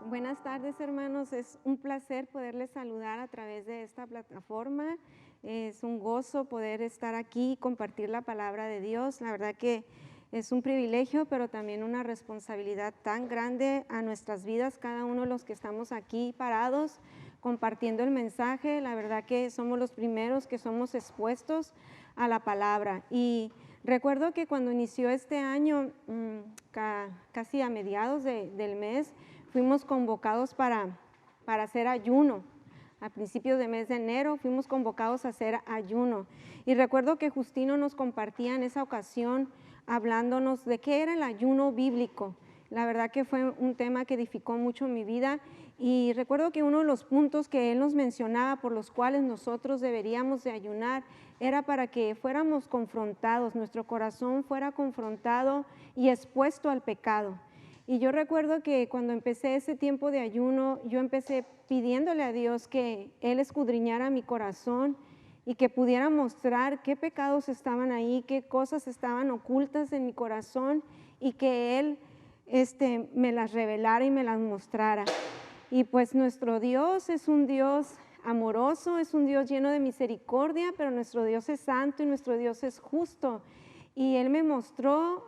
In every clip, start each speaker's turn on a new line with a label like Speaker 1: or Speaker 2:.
Speaker 1: Buenas tardes, hermanos. Es un placer poderles saludar a través de esta plataforma. Es un gozo poder estar aquí y compartir la palabra de Dios. La verdad que es un privilegio, pero también una responsabilidad tan grande a nuestras vidas, cada uno de los que estamos aquí parados compartiendo el mensaje. La verdad que somos los primeros que somos expuestos a la palabra. Y recuerdo que cuando inició este año, casi a mediados del mes, fuimos convocados para hacer ayuno. A principios de mes de enero fuimos convocados a hacer ayuno. Y recuerdo que Justino nos compartía en esa ocasión hablándonos de qué era el ayuno bíblico. La verdad que fue un tema que edificó mucho mi vida. Y recuerdo que uno de los puntos que él nos mencionaba por los cuales nosotros deberíamos de ayunar era para que fuéramos confrontados, nuestro corazón fuera confrontado y expuesto al pecado. Y yo recuerdo que cuando empecé ese tiempo de ayuno, yo empecé pidiéndole a Dios que Él escudriñara mi corazón y que pudiera mostrar qué pecados estaban ahí, qué cosas estaban ocultas en mi corazón y que Él me las revelara y me las mostrara. Y pues nuestro Dios es un Dios amoroso, es un Dios lleno de misericordia, pero nuestro Dios es santo y nuestro Dios es justo. Y Él me mostró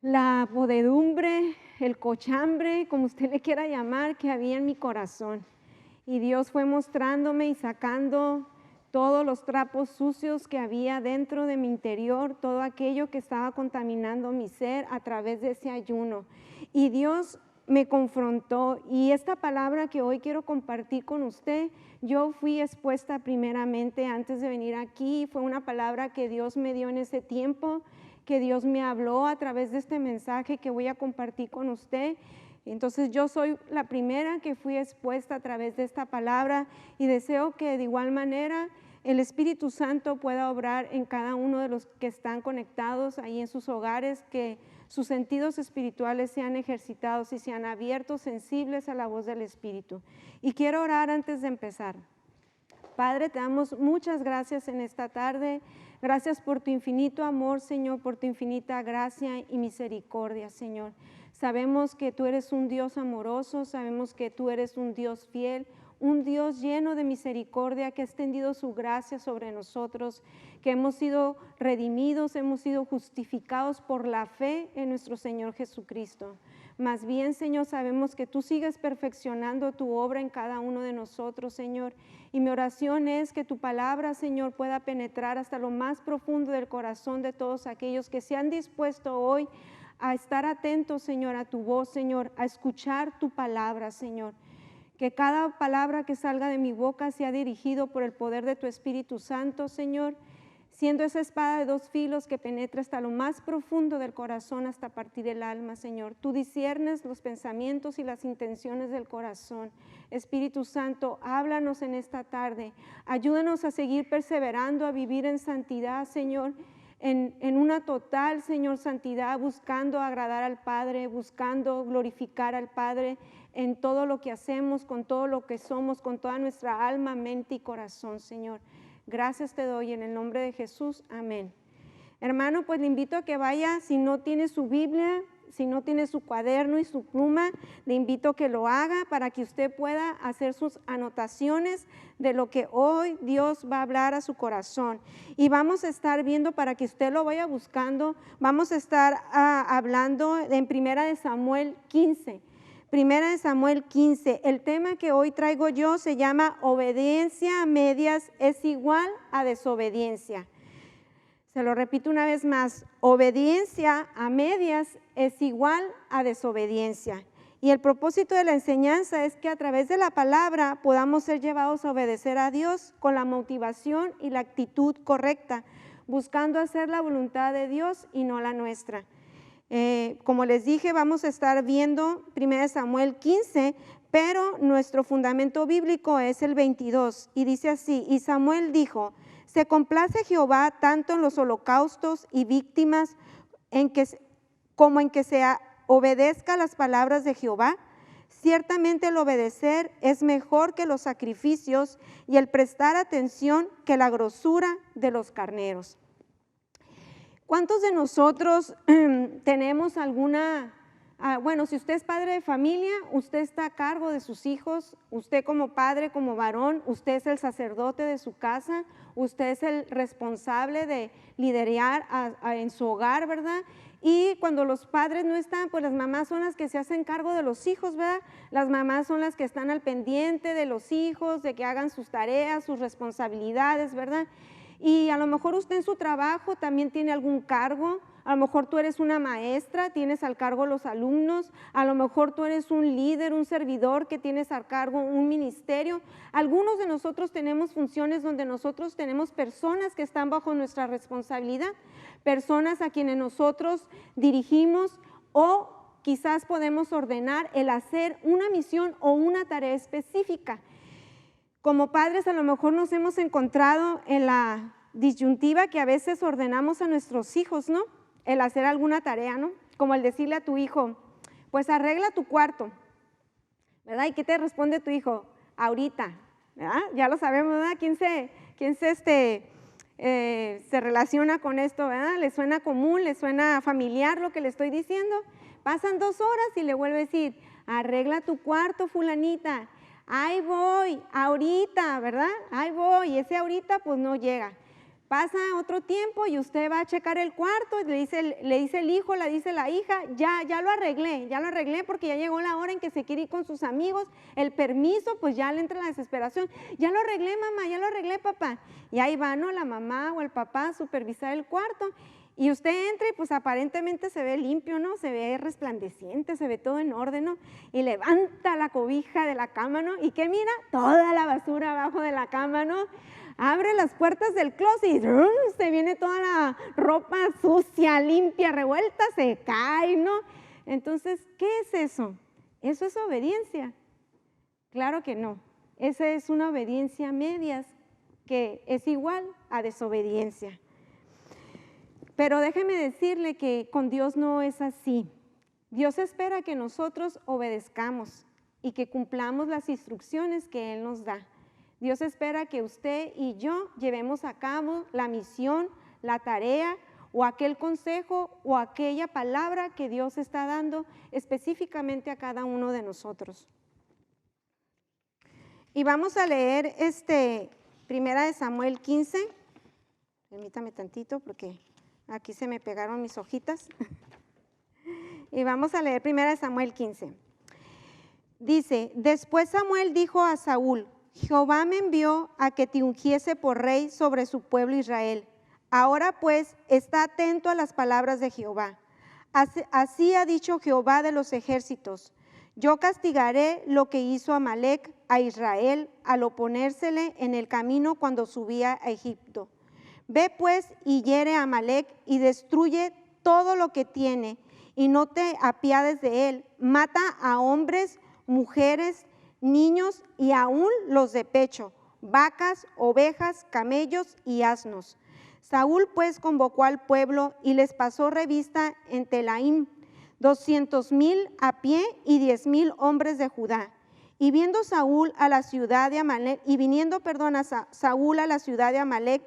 Speaker 1: la podredumbre, el cochambre, como usted le quiera llamar, que había en mi corazón. Y Dios fue mostrándome y sacando todos los trapos sucios que había dentro de mi interior, todo aquello que estaba contaminando mi ser a través de ese ayuno. Y Dios me confrontó, y esta palabra que hoy quiero compartir con usted, yo fui expuesta primeramente antes de venir aquí, fue una palabra que Dios me dio en ese tiempo, que Dios me habló a través de este mensaje que voy a compartir con usted. Entonces yo soy la primera que fui expuesta a través de esta palabra y deseo que de igual manera el Espíritu Santo pueda obrar en cada uno de los que están conectados ahí en sus hogares, que sus sentidos espirituales sean ejercitados y sean abiertos, sensibles a la voz del Espíritu. Y quiero orar antes de empezar. Padre, te damos muchas gracias en esta tarde. Gracias por tu infinito amor, Señor, por tu infinita gracia y misericordia, Señor. Sabemos que tú eres un Dios amoroso, sabemos que tú eres un Dios fiel, un Dios lleno de misericordia que ha extendido su gracia sobre nosotros, que hemos sido redimidos, hemos sido justificados por la fe en nuestro Señor Jesucristo. Más bien, Señor, sabemos que tú sigues perfeccionando tu obra en cada uno de nosotros, Señor. Y mi oración es que tu palabra, Señor, pueda penetrar hasta lo más profundo del corazón de todos aquellos que se han dispuesto hoy a estar atentos, Señor, a tu voz, Señor, a escuchar tu palabra, Señor. Que cada palabra que salga de mi boca sea dirigido por el poder de tu Espíritu Santo, Señor, siendo esa espada de dos filos que penetra hasta lo más profundo del corazón, hasta partir el alma, Señor. Tú disciernes los pensamientos y las intenciones del corazón. Espíritu Santo, háblanos en esta tarde. Ayúdanos a seguir perseverando, a vivir en santidad, Señor, en una total, Señor, santidad, buscando agradar al Padre, buscando glorificar al Padre en todo lo que hacemos, con todo lo que somos, con toda nuestra alma, mente y corazón, Señor. Gracias te doy en el nombre de Jesús. Amén. Hermano, pues le invito a que vaya, si no tiene su Biblia, si no tiene su cuaderno y su pluma, le invito a que lo haga para que usted pueda hacer sus anotaciones de lo que hoy Dios va a hablar a su corazón. Y vamos a estar viendo, para que usted lo vaya buscando, vamos a estar hablando en Primera de Samuel 15. Primera de Samuel 15, el tema que hoy traigo yo se llama obediencia a medias es igual a desobediencia. Se lo repito una vez más, obediencia a medias es igual a desobediencia. Y el propósito de la enseñanza es que a través de la palabra podamos ser llevados a obedecer a Dios con la motivación y la actitud correcta, buscando hacer la voluntad de Dios y no la nuestra. Como les dije, vamos a estar viendo 1 Samuel 15, pero nuestro fundamento bíblico es el 22 y dice así: y Samuel dijo, se complace Jehová tanto en los holocaustos y víctimas como en que se obedezca las palabras de Jehová. Ciertamente el obedecer es mejor que los sacrificios y el prestar atención que la grosura de los carneros. ¿Cuántos de nosotros tenemos alguna Bueno, si usted es padre de familia, usted está a cargo de sus hijos, usted como padre, como varón, usted es el sacerdote de su casa, usted es el responsable de liderar en su hogar, ¿verdad? Y cuando los padres no están, pues las mamás son las que se hacen cargo de los hijos, ¿verdad? Las mamás son las que están al pendiente de los hijos, de que hagan sus tareas, sus responsabilidades, ¿verdad? Y a lo mejor usted en su trabajo también tiene algún cargo. A lo mejor tú eres una maestra, tienes al cargo los alumnos, a lo mejor tú eres un líder, un servidor que tienes al cargo un ministerio. Algunos de nosotros tenemos funciones donde nosotros tenemos personas que están bajo nuestra responsabilidad, personas a quienes nosotros dirigimos o quizás podemos ordenar el hacer una misión o una tarea específica. Como padres a lo mejor nos hemos encontrado en la disyuntiva que a veces ordenamos a nuestros hijos, ¿no? El hacer alguna tarea, ¿no? Como el decirle a tu hijo, pues arregla tu cuarto, ¿verdad? ¿Y qué te responde tu hijo? Ahorita, ¿verdad? Ya lo sabemos, ¿verdad? ¿Quién se relaciona con esto, ¿verdad? ¿Le suena común, le suena familiar lo que le estoy diciendo? Pasan 2 horas y le vuelve a decir, arregla tu cuarto, fulanita. Ahí voy, ahorita, ¿verdad? Ahí voy, y ese ahorita pues no llega. Pasa otro tiempo y usted va a checar el cuarto, le dice el hijo, le dice la hija, ya lo arreglé porque ya llegó la hora en que se quiere ir con sus amigos, el permiso, pues ya le entra la desesperación, ya lo arreglé mamá, ya lo arreglé papá, y ahí va, ¿no? La mamá o el papá a supervisar el cuarto, y usted entra y pues aparentemente se ve limpio, ¿no? Se ve resplandeciente, se ve todo en orden, ¿no? Y levanta la cobija de la cama, ¿no? ¿Y qué mira? Toda la basura abajo de la cama, ¿no? Abre las puertas del closet y se viene toda la ropa sucia, limpia, revuelta, se cae, ¿no? Entonces, ¿qué es eso? ¿Eso es obediencia? Claro que no. Esa es una obediencia a medias que es igual a desobediencia. Pero déjeme decirle que con Dios no es así. Dios espera que nosotros obedezcamos y que cumplamos las instrucciones que Él nos da. Dios espera que usted y yo llevemos a cabo la misión, la tarea o aquel consejo o aquella palabra que Dios está dando específicamente a cada uno de nosotros. Y vamos a leer Primera de Samuel 15. Permítame tantito porque aquí se me pegaron mis hojitas. Y vamos a leer Primera de Samuel 15. Dice, después Samuel dijo a Saúl, Jehová me envió a que te ungiese por rey sobre su pueblo Israel. Ahora pues, está atento a las palabras de Jehová. Así ha dicho Jehová de los ejércitos. Yo castigaré lo que hizo Amalec a Israel al oponérsele en el camino cuando subía a Egipto. Ve pues y hiere a Amalec y destruye todo lo que tiene y no te apiades de él. Mata a hombres, mujeres, niños y aún los de pecho, vacas, ovejas, camellos y asnos. Saúl pues convocó al pueblo y les pasó revista en Telaim, 200,000 a pie y 10,000 hombres de Judá. Y viendo Saúl a la ciudad de Amalec, Saúl a la ciudad de Amalec,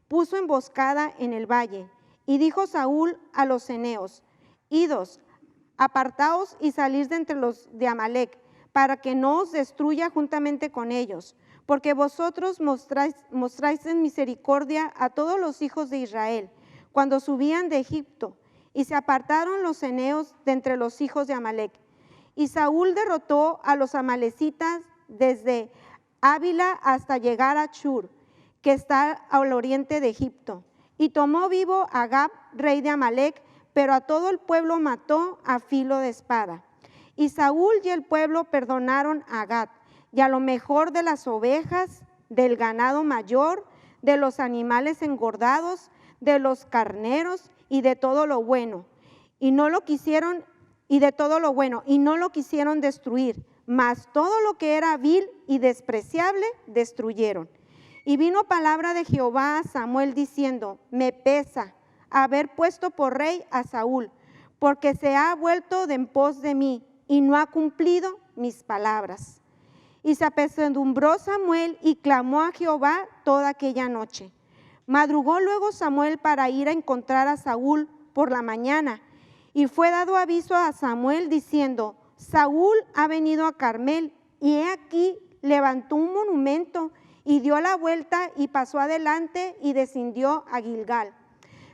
Speaker 1: puso emboscada en el valle. Y dijo Saúl a los ceneos, idos, apartaos y salid de entre los de Amalec, para que no os destruya juntamente con ellos, porque vosotros mostráis en misericordia a todos los hijos de Israel, cuando subían de Egipto, y se apartaron los ceneos de entre los hijos de Amalec. Y Saúl derrotó a los amalecitas desde Ávila hasta llegar a Shur, que está al oriente de Egipto, y tomó vivo a Agag, rey de Amalec, pero a todo el pueblo mató a filo de espada. Y Saúl y el pueblo perdonaron a Agag, y a lo mejor de las ovejas, del ganado mayor, de los animales engordados, de los carneros y de todo lo bueno, y no lo quisieron destruir, mas todo lo que era vil y despreciable destruyeron. Y vino palabra de Jehová a Samuel diciendo, me pesa haber puesto por rey a Saúl, porque se ha vuelto de en pos de mí y no ha cumplido mis palabras. Y se apesadumbró Samuel y clamó a Jehová toda aquella noche. Madrugó luego Samuel para ir a encontrar a Saúl por la mañana, Y fue dado aviso a Samuel diciendo: Saúl ha venido a Carmel, y he aquí levantó un monumento y dio la vuelta y pasó adelante y descendió a Gilgal.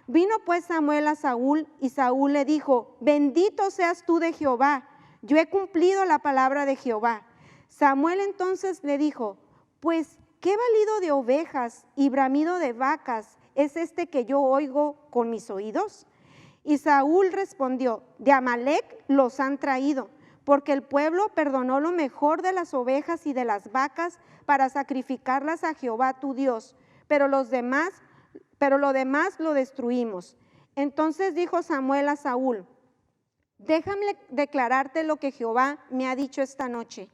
Speaker 1: Vino pues Samuel a Saúl, y Saúl le dijo: bendito seas tú de Jehová, yo he cumplido la palabra de Jehová. Samuel entonces le dijo: pues, ¿qué balido de ovejas y bramido de vacas es este que yo oigo con mis oídos? Y Saúl respondió: de Amalec los han traído, porque el pueblo perdonó lo mejor de las ovejas y de las vacas para sacrificarlas a Jehová tu Dios, pero lo demás lo destruimos. Entonces dijo Samuel a Saúl: déjame declararte lo que Jehová me ha dicho esta noche.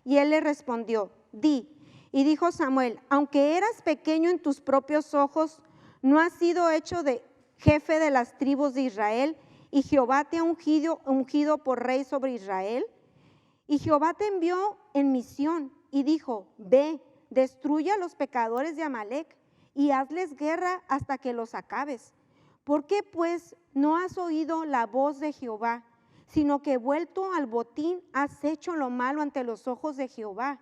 Speaker 1: Y él le respondió: di. Y dijo Samuel: aunque eras pequeño en tus propios ojos, no has sido hecho de jefe de las tribus de Israel, y Jehová te ha ungido por rey sobre Israel. Y Jehová te envió en misión y dijo: ve, destruye a los pecadores de Amalec y hazles guerra hasta que los acabes. ¿Por qué pues no has oído la voz de Jehová, sino que vuelto al botín has hecho lo malo ante los ojos de Jehová?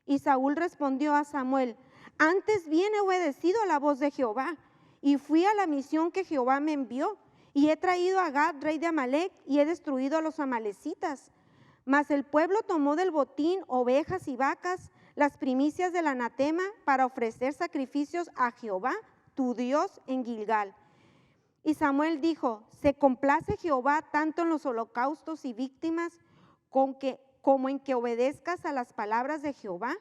Speaker 1: Y Saúl respondió a Samuel: antes bien he obedecido a la voz de Jehová, y fui a la misión que Jehová me envió, y he traído a Agag, rey de Amalec, y he destruido a los amalecitas. Mas el pueblo tomó del botín ovejas y vacas, las primicias del anatema, para ofrecer sacrificios a Jehová, tu Dios, en Gilgal. Y Samuel dijo: ¿se complace Jehová tanto en los holocaustos y víctimas como en que obedezcas a las palabras de Jehová?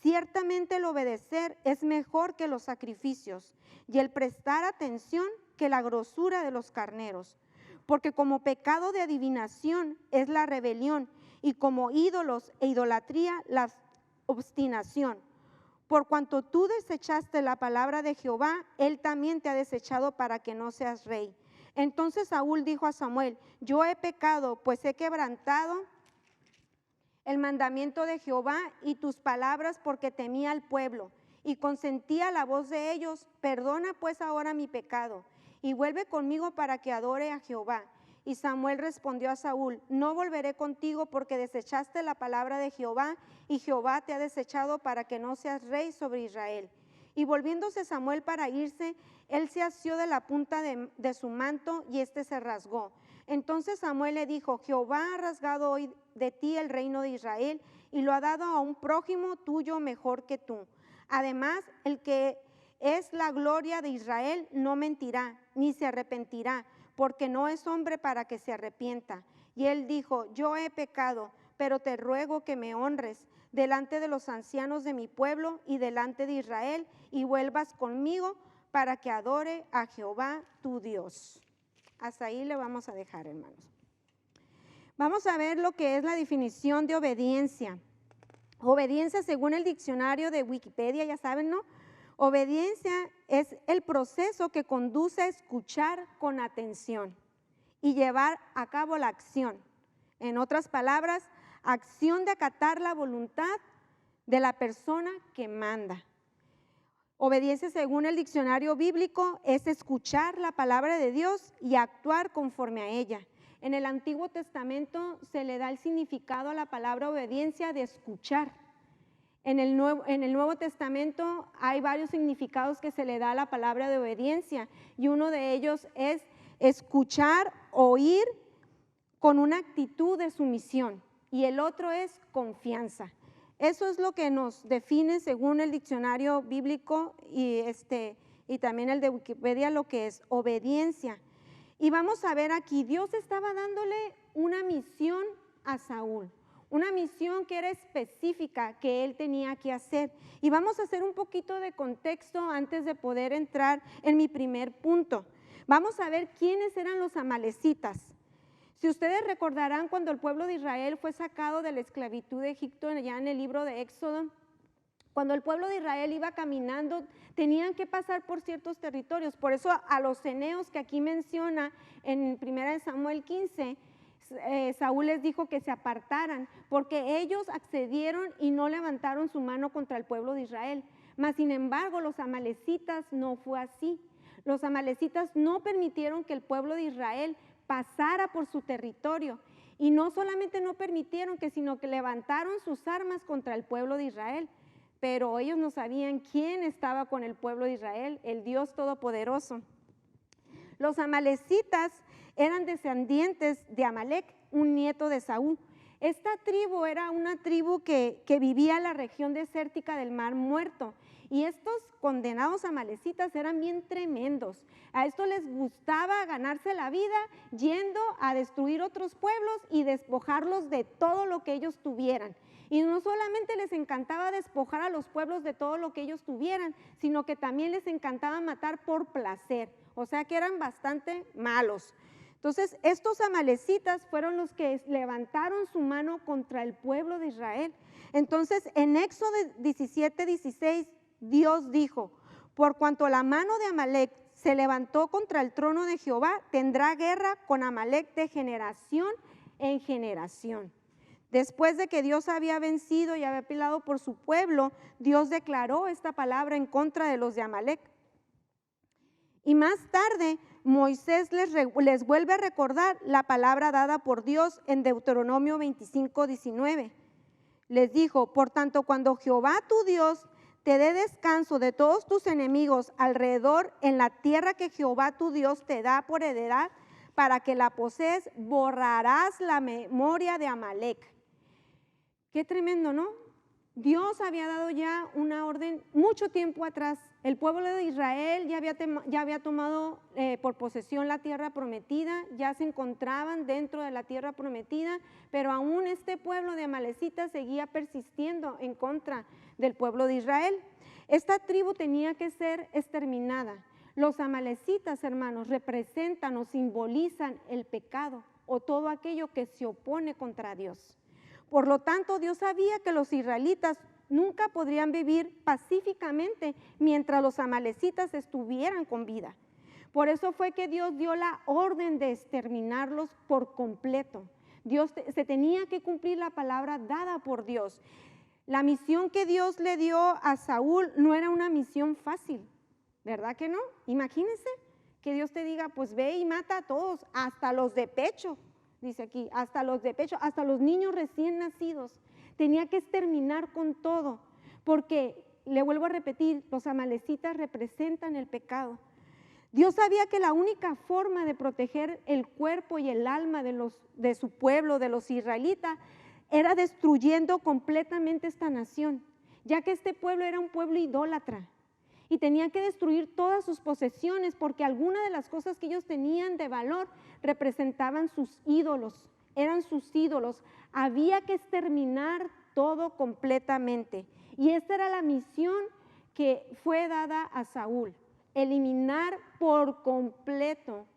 Speaker 1: Ciertamente el obedecer es mejor que los sacrificios, y el prestar atención que la grosura de los carneros. Porque como pecado de adivinación es la rebelión, y como ídolos e idolatría la obstinación. Por cuanto tú desechaste la palabra de Jehová, él también te ha desechado para que no seas rey. Entonces Saúl dijo a Samuel: yo he pecado, pues he quebrantado el mandamiento de Jehová y tus palabras, porque temía al pueblo y consentía la voz de ellos. Perdona pues ahora mi pecado y vuelve conmigo para que adore a Jehová. Y Samuel respondió a Saúl: no volveré contigo, porque desechaste la palabra de Jehová, y Jehová te ha desechado para que no seas rey sobre Israel. Y volviéndose Samuel para irse, él se asió de la punta de su manto, y éste se rasgó. Entonces Samuel le dijo: Jehová ha rasgado hoy de ti el reino de Israel, y lo ha dado a un prójimo tuyo mejor que tú. Además, el que es la gloria de Israel no mentirá, ni se arrepentirá, porque no es hombre para que se arrepienta. Y él dijo: yo he pecado, pero te ruego que me honres delante de los ancianos de mi pueblo y delante de Israel, y vuelvas conmigo para que adore a Jehová tu Dios. Hasta ahí le vamos a dejar, hermanos. Vamos a ver lo que es la definición de obediencia. Obediencia, según el diccionario de Wikipedia, ya saben, ¿no? Obediencia es el proceso que conduce a escuchar con atención y llevar a cabo la acción. En otras palabras, acción de acatar la voluntad de la persona que manda. Obediencia, según el diccionario bíblico, es escuchar la palabra de Dios y actuar conforme a ella. En el Antiguo Testamento se le da el significado a la palabra obediencia de escuchar. En el Nuevo Testamento hay varios significados que se le da a la palabra de obediencia, y uno de ellos es escuchar, oír con una actitud de sumisión, y el otro es confianza. Eso es lo que nos define, según el diccionario bíblico y también el de Wikipedia, lo que es obediencia. Y vamos a ver aquí, Dios estaba dándole una misión a Saúl, una misión que era específica que él tenía que hacer. Y vamos a hacer un poquito de contexto antes de poder entrar en mi primer punto. Vamos a ver quiénes eran los amalecitas. Si ustedes recordarán, cuando el pueblo de Israel fue sacado de la esclavitud de Egipto, ya en el libro de Éxodo, cuando el pueblo de Israel iba caminando, tenían que pasar por ciertos territorios. Por eso a los ceneos que aquí menciona en 1 Samuel 15, Saúl les dijo que se apartaran, porque ellos accedieron y no levantaron su mano contra el pueblo de Israel. Mas sin embargo, los amalecitas no fue así. Los amalecitas no permitieron que el pueblo de Israel pasara por su territorio. Y no solamente no permitieron sino que levantaron sus armas contra el pueblo de Israel. Pero ellos no sabían quién estaba con el pueblo de Israel, el Dios Todopoderoso. Los amalecitas eran descendientes de Amalec, un nieto de Saúl. Esta tribu era una tribu que vivía en la región desértica del Mar Muerto. Y estos condenados amalecitas eran bien tremendos. A esto les gustaba ganarse la vida yendo a destruir otros pueblos y despojarlos de todo lo que ellos tuvieran. Y no solamente les encantaba despojar a los pueblos de todo lo que ellos tuvieran, sino que también les encantaba matar por placer. O sea que eran bastante malos. Entonces, estos amalecitas fueron los que levantaron su mano contra el pueblo de Israel. Entonces, en Éxodo 17:16, Dios dijo: por cuanto la mano de Amalec se levantó contra el trono de Jehová, tendrá guerra con Amalec de generación en generación. Después de que Dios había vencido y había peleado por su pueblo, Dios declaró esta palabra en contra de los de Amalec. Y más tarde, Moisés les vuelve a recordar la palabra dada por Dios en Deuteronomio 25:19. Les dijo: por tanto, cuando Jehová tu Dios te dé descanso de todos tus enemigos alrededor en la tierra que Jehová tu Dios te da por heredad, para que la posees, borrarás la memoria de Amalec. Qué tremendo, ¿no? Dios había dado ya una orden mucho tiempo atrás. El pueblo de Israel ya había tomado por posesión la tierra prometida, ya se encontraban dentro de la tierra prometida, pero aún este pueblo de amalecitas seguía persistiendo en contra del pueblo de Israel. Esta tribu tenía que ser exterminada. Los amalecitas, hermanos, representan o simbolizan el pecado o todo aquello que se opone contra Dios. Por lo tanto, Dios sabía que los israelitas nunca podrían vivir pacíficamente mientras los amalecitas estuvieran con vida. Por eso fue que Dios dio la orden de exterminarlos por completo. Se tenía que cumplir la palabra dada por Dios. La misión que Dios le dio a Saúl no era una misión fácil, ¿verdad que no? Imagínense que Dios te diga: pues ve y mata a todos, hasta los de pecho. Dice aquí, hasta los de pecho, hasta los niños recién nacidos. Tenía que exterminar con todo, porque, le vuelvo a repetir, los amalecitas representan el pecado. Dios sabía que la única forma de proteger el cuerpo y el alma de su pueblo, de los israelitas, era destruyendo completamente esta nación, ya que este pueblo era un pueblo idólatra. Y tenía que destruir todas sus posesiones, porque algunas de las cosas que ellos tenían de valor representaban sus ídolos, eran sus ídolos. Había que exterminar todo completamente. Y esta era la misión que fue dada a Saúl: eliminar por completo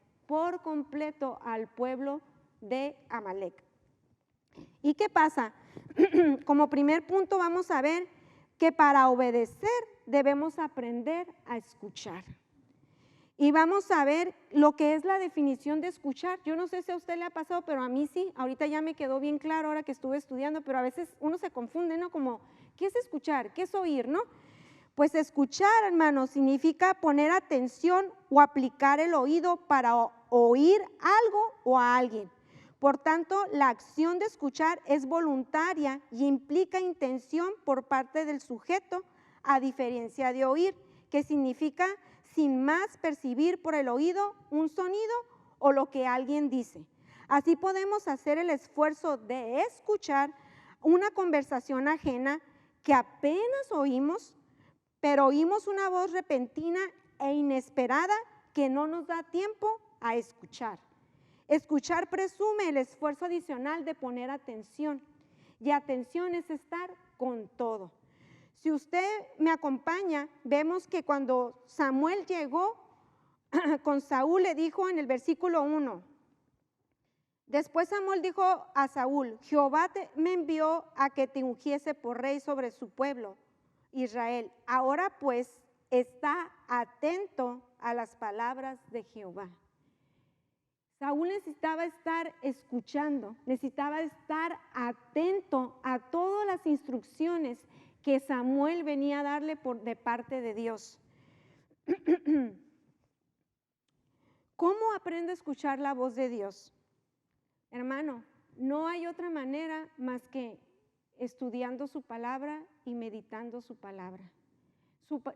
Speaker 1: al pueblo de Amalec. ¿Y qué pasa? Como primer punto vamos a ver que para obedecer debemos aprender a escuchar. Y vamos a ver lo que es la definición de escuchar. Yo no sé si a usted le ha pasado, pero a mí sí. Ahorita ya me quedó bien claro ahora que estuve estudiando, pero a veces uno se confunde, ¿no? Como, ¿qué es escuchar? ¿Qué es oír, no? Pues escuchar, hermanos, significa poner atención o aplicar el oído para oír algo o a alguien. Por tanto, la acción de escuchar es voluntaria y implica intención por parte del sujeto, a diferencia de oír, que significa sin más percibir por el oído un sonido o lo que alguien dice. Así podemos hacer el esfuerzo de escuchar una conversación ajena que apenas oímos, pero oímos una voz repentina e inesperada que no nos da tiempo a escuchar. Escuchar presume el esfuerzo adicional de poner atención, y atención es estar con todo. Si usted me acompaña, vemos que cuando Samuel llegó con Saúl, le dijo en el versículo 1, después Samuel dijo a Saúl: Jehová me envió a que te ungiese por rey sobre su pueblo, Israel. Ahora pues, está atento a las palabras de Jehová. Saúl necesitaba estar escuchando, necesitaba estar atento a todas las instrucciones que Samuel venía a darle de parte de Dios. ¿Cómo aprendo a escuchar la voz de Dios? Hermano, no hay otra manera más que estudiando su palabra y meditando su palabra.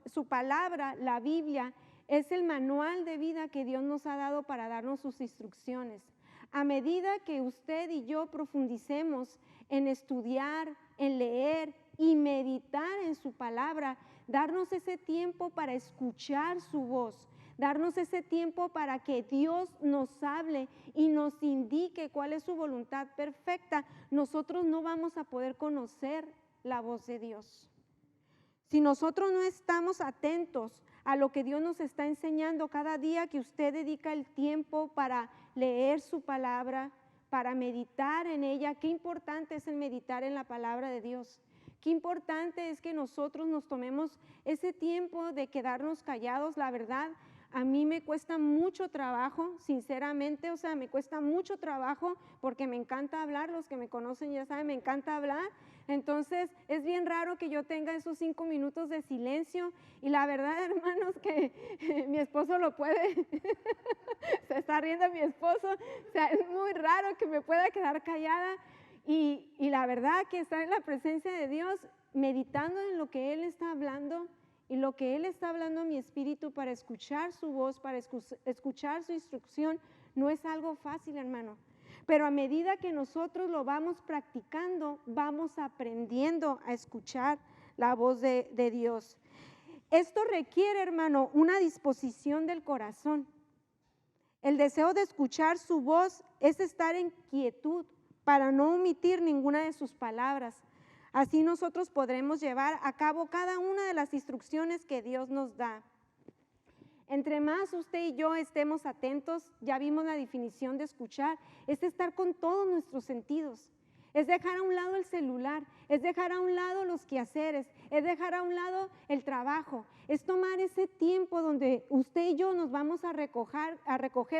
Speaker 1: Su palabra, la Biblia, es el manual de vida que Dios nos ha dado para darnos sus instrucciones. A medida que usted y yo profundicemos en estudiar, en leer y meditar en su palabra, darnos ese tiempo para escuchar su voz, darnos ese tiempo para que Dios nos hable y nos indique cuál es su voluntad perfecta, nosotros no vamos a poder conocer la voz de Dios. Si nosotros no estamos atentos a lo que Dios nos está enseñando cada día que usted dedica el tiempo para leer su palabra, para meditar en ella, qué importante es el meditar en la palabra de Dios. Qué importante es que nosotros nos tomemos ese tiempo de quedarnos callados. La verdad, a mí me cuesta mucho trabajo, sinceramente, me cuesta mucho trabajo porque me encanta hablar. Los que me conocen ya saben, me encanta hablar. Entonces, es bien raro que yo tenga esos 5 minutos de silencio. Y la verdad, hermanos, que mi esposo lo puede, se está riendo mi esposo. O sea, es muy raro que me pueda quedar callada. Y la verdad que estar en la presencia de Dios, meditando en lo que Él está hablando y lo que Él está hablando a mi espíritu para escuchar su voz, para escuchar su instrucción, no es algo fácil, hermano. Pero a medida que nosotros lo vamos practicando, vamos aprendiendo a escuchar la voz de Dios. Esto requiere, hermano, una disposición del corazón. El deseo de escuchar su voz es estar en quietud para no omitir ninguna de sus palabras. Así nosotros podremos llevar a cabo cada una de las instrucciones que Dios nos da. Entre más usted y yo estemos atentos, ya vimos la definición de escuchar, es estar con todos nuestros sentidos. Es dejar a un lado el celular, es dejar a un lado los quehaceres, es dejar a un lado el trabajo, es tomar ese tiempo donde usted y yo nos vamos a recoger,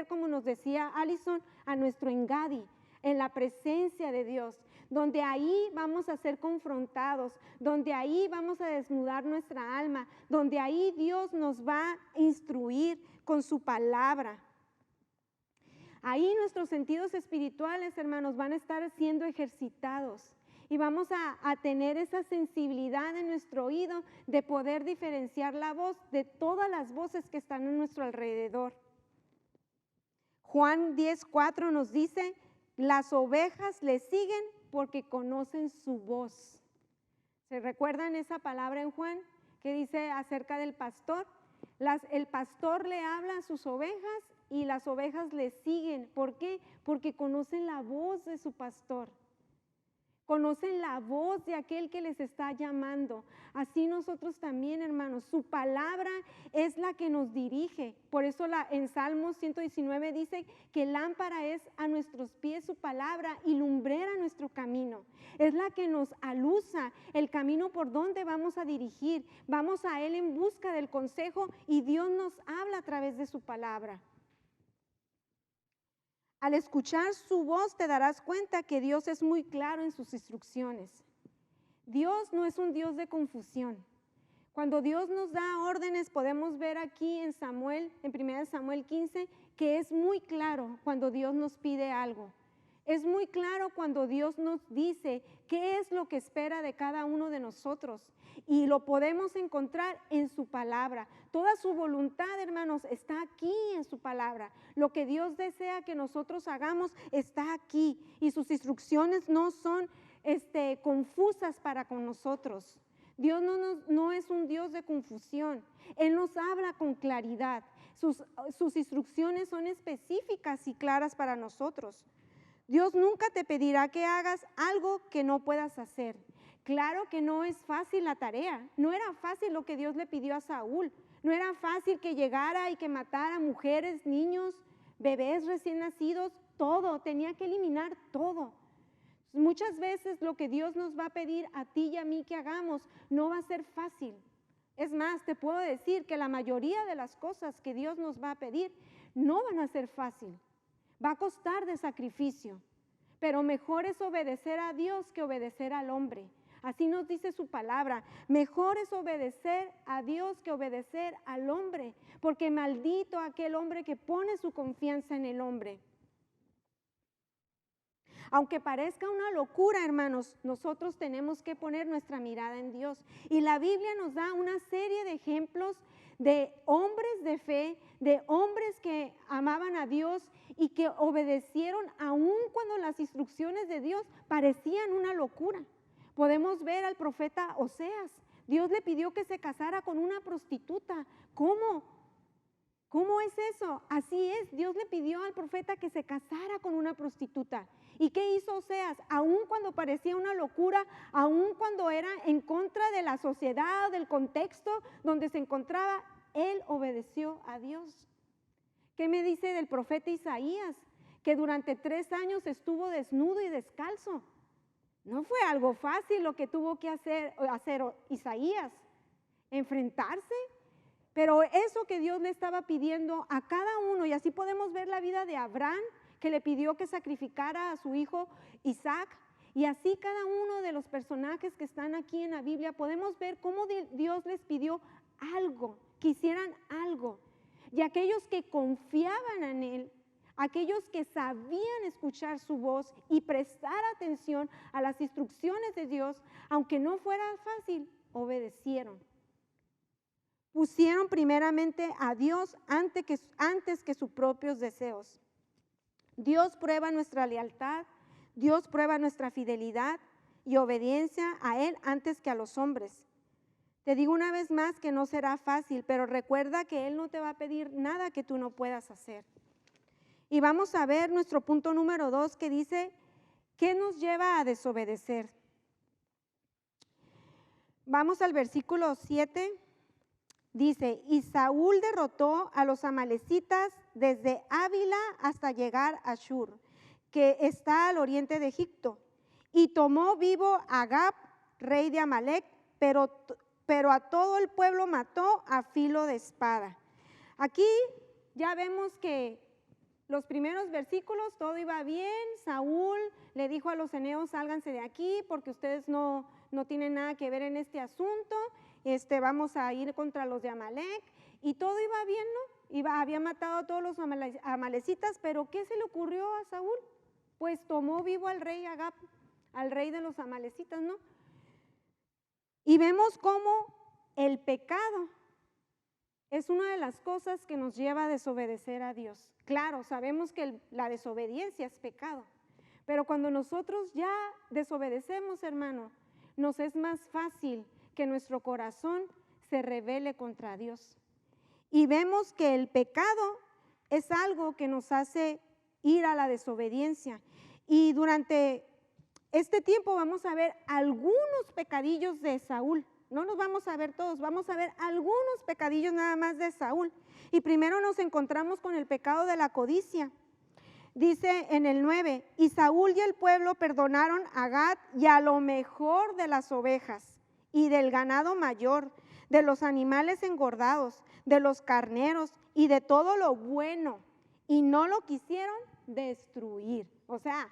Speaker 1: como nos decía Alison, a nuestro engadi, en la presencia de Dios, donde ahí vamos a ser confrontados, donde ahí vamos a desnudar nuestra alma, donde ahí Dios nos va a instruir con su palabra. Ahí nuestros sentidos espirituales, hermanos, van a estar siendo ejercitados y vamos a tener esa sensibilidad en nuestro oído de poder diferenciar la voz de todas las voces que están en nuestro alrededor. Juan 10:4 nos dice: las ovejas le siguen porque conocen su voz. ¿Se recuerdan esa palabra en Juan que dice acerca del pastor? El pastor le habla a sus ovejas y las ovejas le siguen. ¿Por qué? Porque conocen la voz de su pastor. Conocen la voz de aquel que les está llamando. Así nosotros también, hermanos, su palabra es la que nos dirige. Por eso en Salmos 119 dice que lámpara es a nuestros pies su palabra y lumbrera nuestro camino. Es la que nos aluza el camino por donde vamos a dirigir. Vamos a Él en busca del consejo y Dios nos habla a través de su palabra. Al escuchar su voz te darás cuenta que Dios es muy claro en sus instrucciones. Dios no es un Dios de confusión. Cuando Dios nos da órdenes, podemos ver aquí en 1 Samuel 15, que es muy claro cuando Dios nos pide algo. Es muy claro cuando Dios nos dice qué es lo que espera de cada uno de nosotros y lo podemos encontrar en su palabra. Toda su voluntad, hermanos, está aquí en su palabra. Lo que Dios desea que nosotros hagamos está aquí y sus instrucciones no son confusas para con nosotros. Dios no es un Dios de confusión. Él nos habla con claridad. Sus instrucciones son específicas y claras para nosotros. Dios nunca te pedirá que hagas algo que no puedas hacer. Claro que no es fácil la tarea. No era fácil lo que Dios le pidió a Saúl. No era fácil que llegara y que matara mujeres, niños, bebés recién nacidos, todo. Tenía que eliminar todo. Muchas veces lo que Dios nos va a pedir a ti y a mí que hagamos no va a ser fácil. Es más, te puedo decir que la mayoría de las cosas que Dios nos va a pedir no van a ser fácil. Va a costar de sacrificio, pero mejor es obedecer a Dios que obedecer al hombre. Así nos dice su palabra. Mejor es obedecer a Dios que obedecer al hombre, porque maldito aquel hombre que pone su confianza en el hombre. Aunque parezca una locura, hermanos, nosotros tenemos que poner nuestra mirada en Dios. Y la Biblia nos da una serie de ejemplos de hombres de fe, de hombres que amaban a Dios y que obedecieron aun cuando las instrucciones de Dios parecían una locura. Podemos ver al profeta Oseas. Dios le pidió que se casara con una prostituta. ¿Cómo? ¿Cómo es eso? Así es, Dios le pidió al profeta que se casara con una prostituta. ¿Y qué hizo Oseas? Aun cuando parecía una locura, aun cuando era en contra de la sociedad, del contexto donde se encontraba, él obedeció a Dios. ¿Qué me dice del profeta Isaías? Que durante 3 años estuvo desnudo y descalzo. No fue algo fácil lo que tuvo que hacer Isaías, enfrentarse. Pero eso que Dios le estaba pidiendo a cada uno, y así podemos ver la vida de Abraham, que le pidió que sacrificara a su hijo Isaac, y así cada uno de los personajes que están aquí en la Biblia, podemos ver cómo Dios les pidió algo, que hicieran algo. Y aquellos que confiaban en Él, aquellos que sabían escuchar su voz y prestar atención a las instrucciones de Dios, aunque no fuera fácil, obedecieron. Pusieron primeramente a Dios antes que sus propios deseos. Dios prueba nuestra lealtad, Dios prueba nuestra fidelidad y obediencia a Él antes que a los hombres. Te digo una vez más que no será fácil, pero recuerda que Él no te va a pedir nada que tú no puedas hacer. Y vamos a ver nuestro punto número 2 que dice, ¿qué nos lleva a desobedecer? Vamos al versículo 7. Dice, y Saúl derrotó a los amalecitas desde Ávila hasta llegar a Shur, que está al oriente de Egipto, y tomó vivo a Agag, rey de Amalec, pero a todo el pueblo mató a filo de espada. Aquí ya vemos que los primeros versículos todo iba bien. Saúl le dijo a los eneos, sálganse de aquí porque ustedes no tienen nada que ver en este asunto. Vamos a ir contra los de Amalec, y todo iba bien, ¿no? Había matado a todos los amalecitas, pero ¿qué se le ocurrió a Saúl? Pues tomó vivo al rey Agag, al rey de los amalecitas, ¿no? Y vemos cómo el pecado es una de las cosas que nos lleva a desobedecer a Dios. Claro, sabemos que la desobediencia es pecado, pero cuando nosotros ya desobedecemos, hermano, nos es más fácil que nuestro corazón se rebele contra Dios. Y vemos que el pecado es algo que nos hace ir a la desobediencia. Y durante este tiempo vamos a ver algunos pecadillos de Saúl. No los vamos a ver todos, vamos a ver algunos pecadillos nada más de Saúl. Y primero nos encontramos con el pecado de la codicia. Dice en el 9, y Saúl y el pueblo perdonaron a Gad y a lo mejor de las ovejas y del ganado mayor, de los animales engordados, de los carneros y de todo lo bueno, y no lo quisieron destruir. O sea,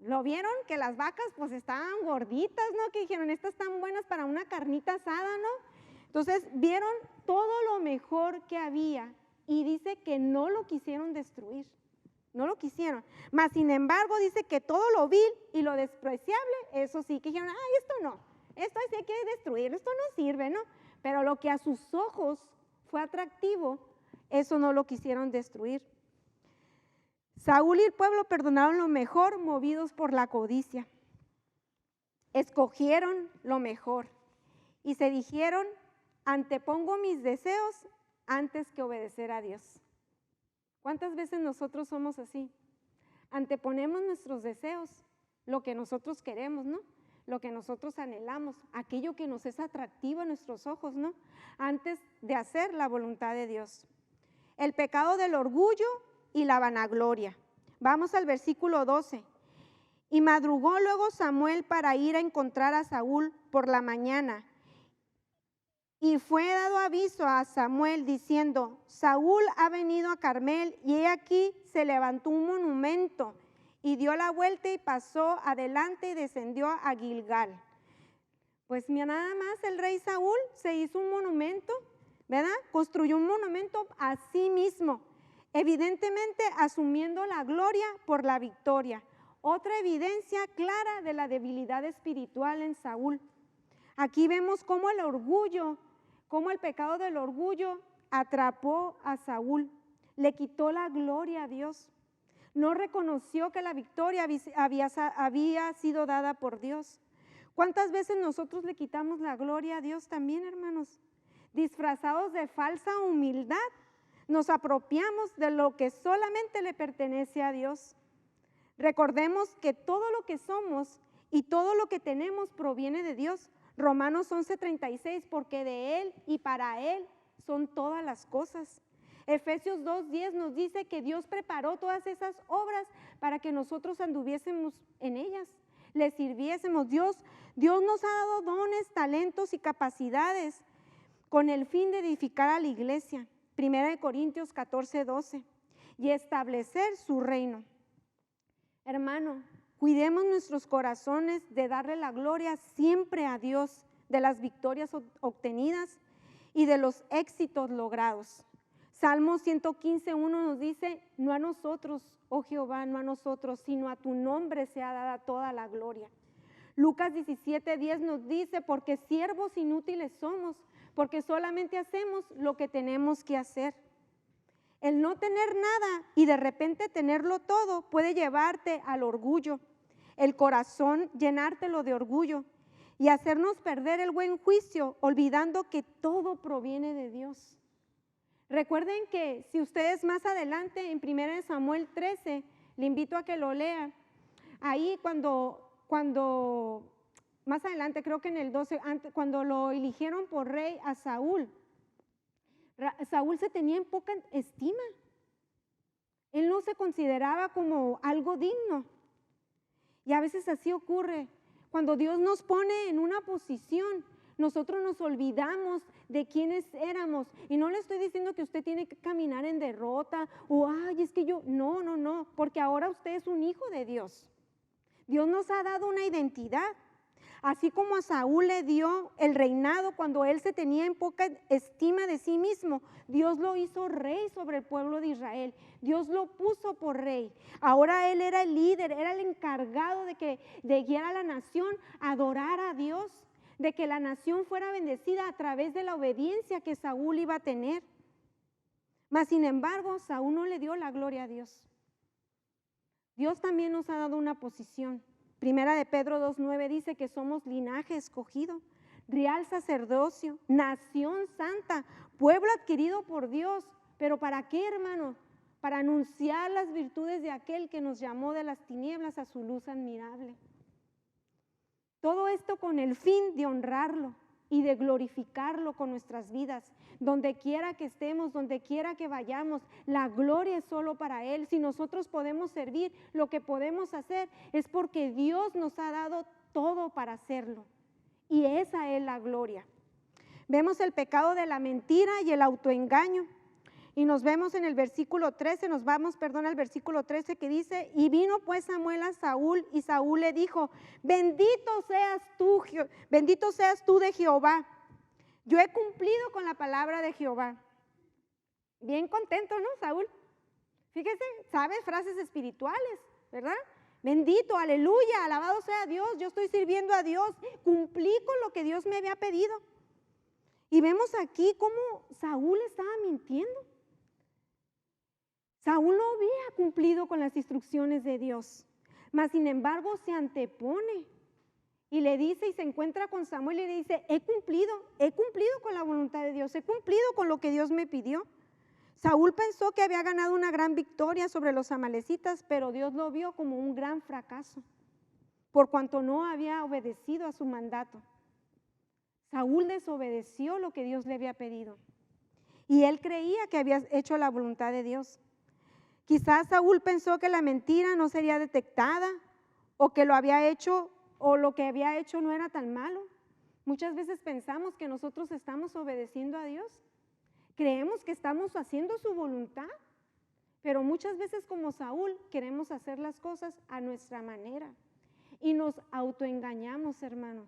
Speaker 1: ¿lo vieron? Que las vacas pues estaban gorditas, ¿no? Que dijeron, estas están buenas para una carnita asada, ¿no? Entonces vieron todo lo mejor que había y dice que no lo quisieron destruir, no lo quisieron. Mas sin embargo dice que todo lo vil y lo despreciable, eso sí, que dijeron, ay, esto no. Esto sí hay que destruir, esto no sirve, ¿no? Pero lo que a sus ojos fue atractivo, eso no lo quisieron destruir. Saúl y el pueblo perdonaron lo mejor, movidos por la codicia. Escogieron lo mejor y se dijeron, antepongo mis deseos antes que obedecer a Dios. ¿Cuántas veces nosotros somos así? Anteponemos nuestros deseos, lo que nosotros queremos, ¿no? Lo que nosotros anhelamos, aquello que nos es atractivo a nuestros ojos, ¿no? Antes de hacer la voluntad de Dios. El pecado del orgullo y la vanagloria. Vamos al versículo 12. Y madrugó luego Samuel para ir a encontrar a Saúl por la mañana. Y fue dado aviso a Samuel diciendo, Saúl ha venido a Carmel, y he aquí se levantó un monumento, y dio la vuelta y pasó adelante y descendió a Gilgal. Pues mira, nada más el rey Saúl se hizo un monumento, ¿verdad? Construyó un monumento a sí mismo, evidentemente asumiendo la gloria por la victoria. Otra evidencia clara de la debilidad espiritual en Saúl. Aquí vemos cómo el orgullo, cómo el pecado del orgullo atrapó a Saúl, le quitó la gloria a Dios. No reconoció que la victoria había sido dada por Dios. ¿Cuántas veces nosotros le quitamos la gloria a Dios también, hermanos? Disfrazados de falsa humildad, nos apropiamos de lo que solamente le pertenece a Dios. Recordemos que todo lo que somos y todo lo que tenemos proviene de Dios. Romanos 11:36, porque de Él y para Él son todas las cosas. Efesios 2:10 nos dice que Dios preparó todas esas obras para que nosotros anduviésemos en ellas, le sirviésemos. Dios nos ha dado dones, talentos y capacidades con el fin de edificar a la iglesia. 1 Corintios 14:12, y establecer su reino. Hermano, cuidemos nuestros corazones de darle la gloria siempre a Dios de las victorias obtenidas y de los éxitos logrados. Salmo 115:1 nos dice, no a nosotros, oh Jehová, no a nosotros, sino a tu nombre sea dada toda la gloria. Lucas 17:10 nos dice, porque siervos inútiles somos, porque solamente hacemos lo que tenemos que hacer. El no tener nada y de repente tenerlo todo puede llevarte al orgullo, el corazón llenártelo de orgullo y hacernos perder el buen juicio, olvidando que todo proviene de Dios. Recuerden que si ustedes más adelante en 1 Samuel 13, le invito a que lo lea, ahí cuando más adelante, creo que en el 12, cuando lo eligieron por rey a Saúl, Saúl se tenía en poca estima. Él no se consideraba como algo digno. Y a veces así ocurre. Cuando Dios nos pone en una posición, nosotros nos olvidamos de quiénes éramos. Y no le estoy diciendo que usted tiene que caminar en derrota o, ay, es que yo, no, porque ahora usted es un hijo de Dios. Dios nos ha dado una identidad. Así como a Saúl le dio el reinado cuando él se tenía en poca estima de sí mismo, Dios lo hizo rey sobre el pueblo de Israel. Dios lo puso por rey. Ahora él era el líder, era el encargado de guiar a la nación a adorar a Dios, de que la nación fuera bendecida a través de la obediencia que Saúl iba a tener. Mas sin embargo, Saúl no le dio la gloria a Dios. Dios también nos ha dado una posición. Primera de Pedro 2:9 dice que somos linaje escogido, real sacerdocio, nación santa, pueblo adquirido por Dios. ¿Pero para qué, hermano? Para anunciar las virtudes de aquel que nos llamó de las tinieblas a su luz admirable. Todo esto con el fin de honrarlo y de glorificarlo con nuestras vidas. Donde quiera que estemos, donde quiera que vayamos, la gloria es solo para Él. Si nosotros podemos servir, lo que podemos hacer es porque Dios nos ha dado todo para hacerlo. Y esa es la gloria. Vemos el pecado de la mentira y el autoengaño. Y nos vemos en el versículo 13, al versículo 13 que dice, y vino pues Samuel a Saúl, y Saúl le dijo, bendito seas tú de Jehová. Yo he cumplido con la palabra de Jehová. Bien contento, ¿no, Saúl? Fíjese, sabe frases espirituales, ¿verdad? Bendito, aleluya, alabado sea Dios, yo estoy sirviendo a Dios, cumplí con lo que Dios me había pedido. Y vemos aquí cómo Saúl estaba mintiendo. Saúl no había cumplido con las instrucciones de Dios, mas sin embargo se antepone y le dice y se encuentra con Samuel y le dice, he cumplido con la voluntad de Dios, he cumplido con lo que Dios me pidió. Saúl pensó que había ganado una gran victoria sobre los amalecitas, pero Dios lo vio como un gran fracaso, por cuanto no había obedecido a su mandato. Saúl desobedeció lo que Dios le había pedido y él creía que había hecho la voluntad de Dios. Quizás Saúl pensó que la mentira no sería detectada o que lo había hecho o lo que había hecho no era tan malo. Muchas veces pensamos que nosotros estamos obedeciendo a Dios. Creemos que estamos haciendo su voluntad, pero muchas veces como Saúl queremos hacer las cosas a nuestra manera y nos autoengañamos, hermano.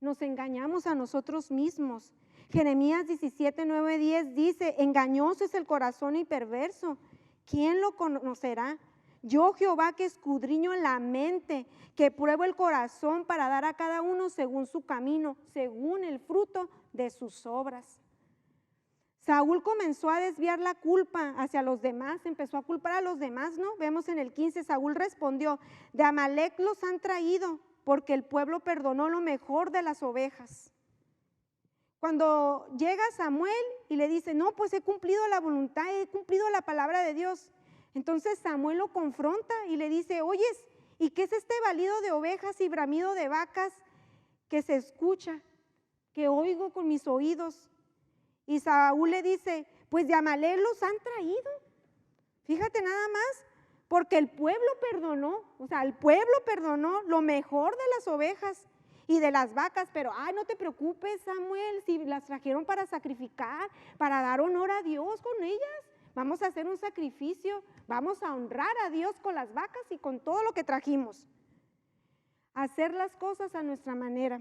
Speaker 1: nos engañamos a nosotros mismos. Jeremías 17, 9, 10 dice, engañoso es el corazón y perverso, ¿quién lo conocerá? Yo, Jehová, que escudriño la mente, que pruebo el corazón para dar a cada uno según su camino, según el fruto de sus obras. Saúl comenzó a desviar la culpa hacia los demás, empezó a culpar a los demás, ¿no? Vemos en el 15, Saúl respondió, de Amalec los han traído, porque el pueblo perdonó lo mejor de las ovejas. Cuando llega Samuel y le dice, no, pues he cumplido la voluntad, he cumplido la palabra de Dios. Entonces Samuel lo confronta y le dice, oyes, ¿y qué es este balido de ovejas y bramido de vacas que se escucha, que oigo con mis oídos? Y Saúl le dice, pues de Amalek los han traído. Fíjate nada más, porque el pueblo perdonó, o sea, el pueblo perdonó lo mejor de las ovejas y de las vacas, pero no te preocupes, Samuel, si las trajeron para sacrificar, para dar honor a Dios con ellas, vamos a hacer un sacrificio, vamos a honrar a Dios con las vacas y con todo lo que trajimos. Hacer las cosas a nuestra manera.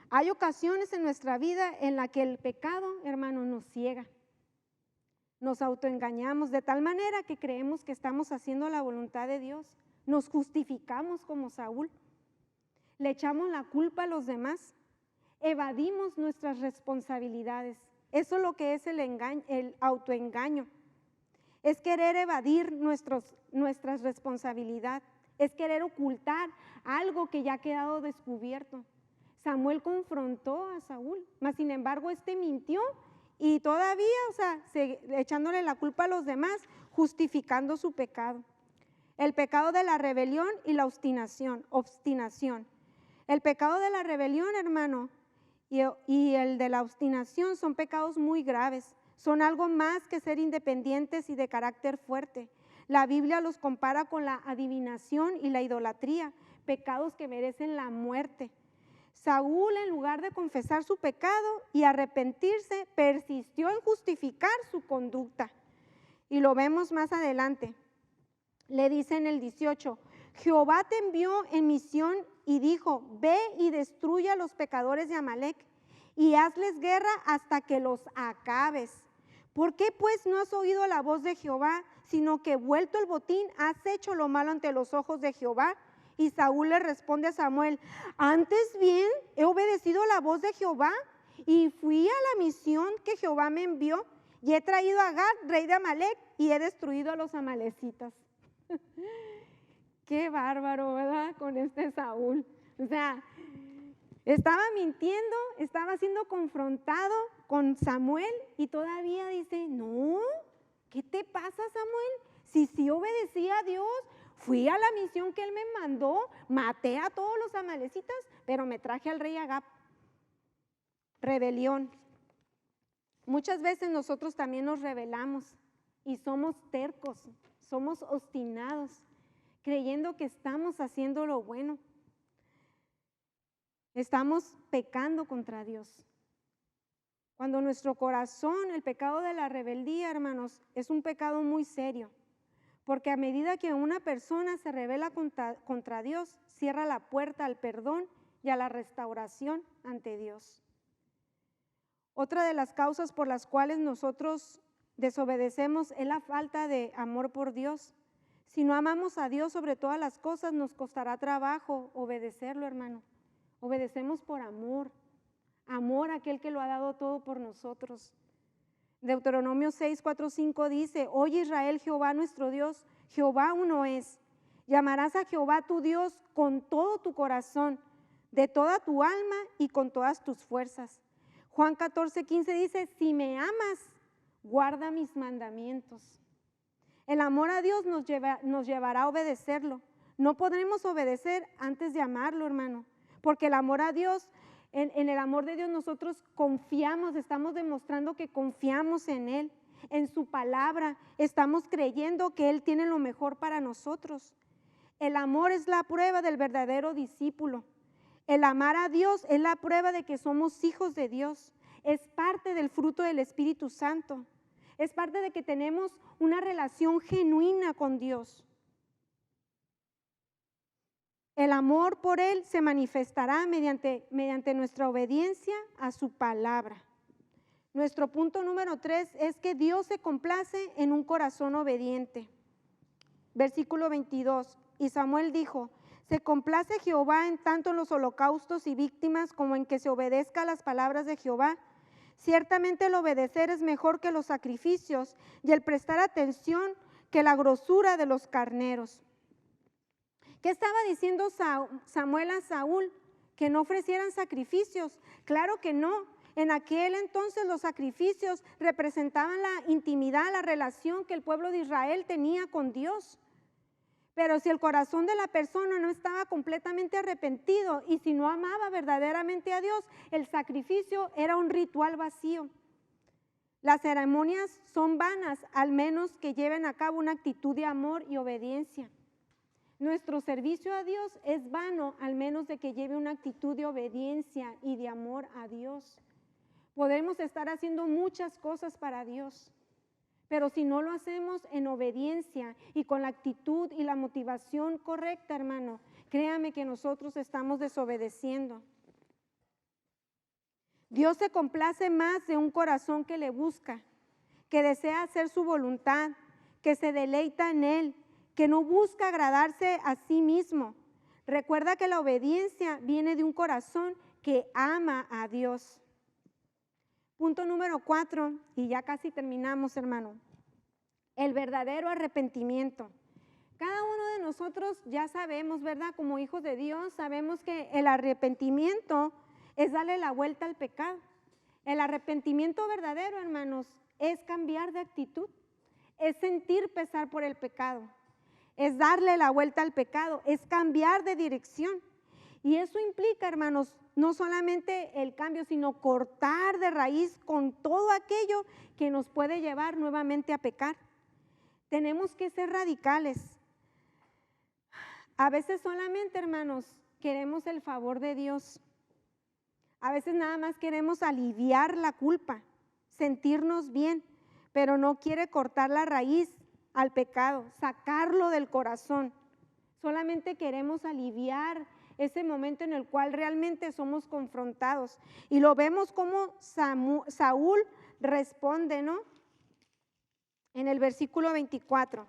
Speaker 1: Hay ocasiones en nuestra vida en la que el pecado, hermano, nos ciega. Nos autoengañamos de tal manera que creemos que estamos haciendo la voluntad de Dios. Nos justificamos como Saúl. Le echamos la culpa a los demás. Evadimos nuestras responsabilidades. Eso es lo que es el autoengaño. Es querer evadir nuestras responsabilidades. Es querer ocultar algo que ya ha quedado descubierto. Samuel confrontó a Saúl, mas sin embargo este mintió y todavía, echándole la culpa a los demás, justificando su pecado. El pecado de la rebelión y la obstinación. El pecado de la rebelión, hermano, y el de la obstinación son pecados muy graves. Son algo más que ser independientes y de carácter fuerte. La Biblia los compara con la adivinación y la idolatría, pecados que merecen la muerte. Saúl, en lugar de confesar su pecado y arrepentirse, persistió en justificar su conducta. Y lo vemos más adelante. Le dice en el 18, Jehová te envió en misión y dijo, ve y destruye a los pecadores de Amalec y hazles guerra hasta que los acabes. ¿Por qué pues no has oído la voz de Jehová, sino que vuelto el botín has hecho lo malo ante los ojos de Jehová? Y Saúl le responde a Samuel, antes bien he obedecido la voz de Jehová y fui a la misión que Jehová me envió y he traído a Agag, rey de Amalec, y he destruido a los amalecitas. Qué bárbaro, ¿verdad? Con este Saúl. O sea, estaba mintiendo, estaba siendo confrontado con Samuel y todavía dice, no, ¿qué te pasa, Samuel? Si sí obedecí a Dios, fui a la misión que él me mandó, maté a todos los amalecitas, pero me traje al rey Agag. Rebelión. Muchas veces nosotros también nos rebelamos y somos tercos, somos obstinados, creyendo que estamos haciendo lo bueno. Estamos pecando contra Dios. Cuando nuestro corazón, el pecado de la rebeldía, hermanos, es un pecado muy serio. Porque a medida que una persona se rebela contra Dios, cierra la puerta al perdón y a la restauración ante Dios. Otra de las causas por las cuales nosotros desobedecemos es la falta de amor por Dios. Si no amamos a Dios sobre todas las cosas, nos costará trabajo obedecerlo, hermano. Obedecemos por amor a aquel que lo ha dado todo por nosotros. Deuteronomio 6, 4, 5 dice, oye Israel, Jehová nuestro Dios, Jehová uno es. Llamarás a Jehová tu Dios con todo tu corazón, de toda tu alma y con todas tus fuerzas. Juan 14, 15 dice, si me amas, guarda mis mandamientos. El amor a Dios nos llevará a obedecerlo. No podremos obedecer antes de amarlo, hermano, porque el amor a Dios, en el amor de Dios nosotros confiamos, estamos demostrando que confiamos en Él, en su palabra, estamos creyendo que Él tiene lo mejor para nosotros. El amor es la prueba del verdadero discípulo. El amar a Dios es la prueba de que somos hijos de Dios. Es parte del fruto del Espíritu Santo. Es parte de que tenemos una relación genuina con Dios. El amor por Él se manifestará mediante nuestra obediencia a su palabra. Nuestro punto número 3 es que Dios se complace en un corazón obediente. Versículo 22, y Samuel dijo: se complace Jehová en tanto en los holocaustos y víctimas como en que se obedezca a las palabras de Jehová. Ciertamente el obedecer es mejor que los sacrificios y el prestar atención que la grosura de los carneros. ¿Qué estaba diciendo Samuel a Saúl? Que no ofrecieran sacrificios. Claro que no. En aquel entonces los sacrificios representaban la intimidad, la relación que el pueblo de Israel tenía con Dios. Pero si el corazón de la persona no estaba completamente arrepentido y si no amaba verdaderamente a Dios, el sacrificio era un ritual vacío. Las ceremonias son vanas, al menos que lleven a cabo una actitud de amor y obediencia. Nuestro servicio a Dios es vano, al menos de que lleve una actitud de obediencia y de amor a Dios. Podemos estar haciendo muchas cosas para Dios, pero si no lo hacemos en obediencia y con la actitud y la motivación correcta, hermano, créame que nosotros estamos desobedeciendo. Dios se complace más de un corazón que le busca, que desea hacer su voluntad, que se deleita en Él, que no busca agradarse a sí mismo. Recuerda que la obediencia viene de un corazón que ama a Dios. Punto número 4, y ya casi terminamos, hermano. El verdadero arrepentimiento. Cada uno de nosotros ya sabemos, ¿verdad? Como hijos de Dios, sabemos que el arrepentimiento es darle la vuelta al pecado. El arrepentimiento verdadero, hermanos, es cambiar de actitud, es sentir pesar por el pecado, es darle la vuelta al pecado, es cambiar de dirección. Y eso implica, hermanos, no solamente el cambio, sino cortar de raíz con todo aquello que nos puede llevar nuevamente a pecar. Tenemos que ser radicales. A veces solamente, hermanos, queremos el favor de Dios. A veces nada más queremos aliviar la culpa, sentirnos bien, pero no quiere cortar la raíz al pecado, sacarlo del corazón. Solamente queremos aliviar ese momento en el cual realmente somos confrontados. Y lo vemos como Saúl responde, ¿no? En el versículo 24.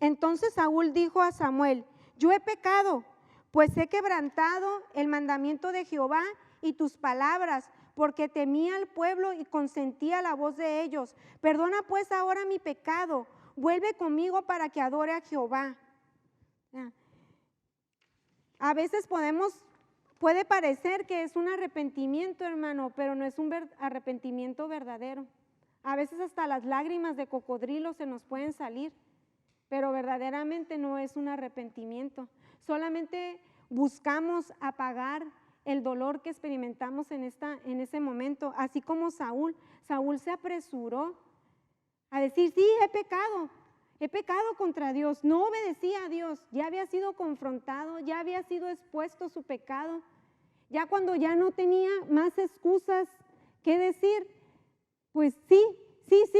Speaker 1: Entonces Saúl dijo a Samuel: yo he pecado, pues he quebrantado el mandamiento de Jehová y tus palabras, porque temía al pueblo y consentía la voz de ellos. Perdona pues ahora mi pecado, vuelve conmigo para que adore a Jehová. A veces puede parecer que es un arrepentimiento, hermano, pero no es un arrepentimiento verdadero. A veces hasta las lágrimas de cocodrilo se nos pueden salir, pero verdaderamente no es un arrepentimiento. Solamente buscamos apagar el dolor que experimentamos en ese momento, así como Saúl se apresuró a decir: sí, he pecado contra Dios, no obedecí a Dios, ya había sido confrontado, ya había sido expuesto su pecado, ya cuando ya no tenía más excusas que decir, pues sí